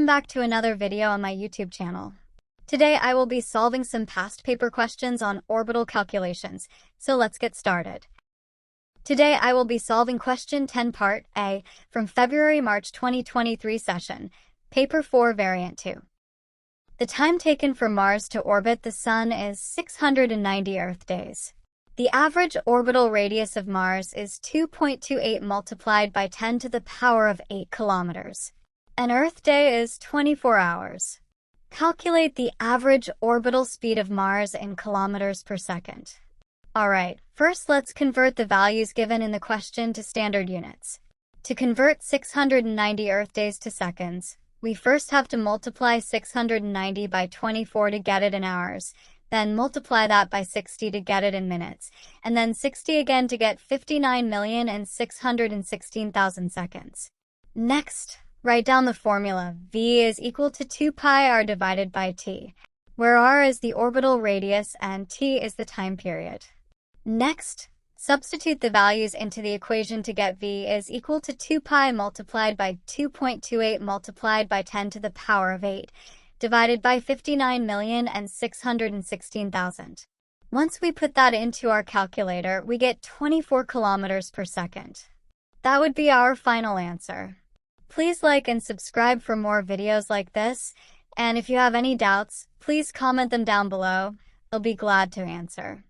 Welcome back to another video on my YouTube channel. Today I will be solving some past paper questions on orbital calculations, so let's get started. Today I will be solving question 10 part A from February-March 2023 session, paper 4 variant 2. The time taken for Mars to orbit the Sun is 690 Earth days. The average orbital radius of Mars is 2.28 multiplied by 10 to the power of 8 kilometers. An Earth day is 24 hours. Calculate the average orbital speed of Mars in kilometers per second. Alright, first let's convert the values given in the question to standard units. To convert 690 Earth days to seconds, we first have to multiply 690 by 24 to get it in hours, then multiply that by 60 to get it in minutes, and then 60 again to get 59,616,000 seconds. Next, write down the formula. V is equal to 2 pi r divided by t, where r is the orbital radius and t is the time period. Next, substitute the values into the equation to get V is equal to 2 pi multiplied by 2.28 multiplied by 10 to the power of 8, divided by 59,616,000. Once we put that into our calculator, we get 24 kilometers per second. That would be our final answer. Please like and subscribe for more videos like this, and if you have any doubts, please comment them down below. I'll be glad to answer.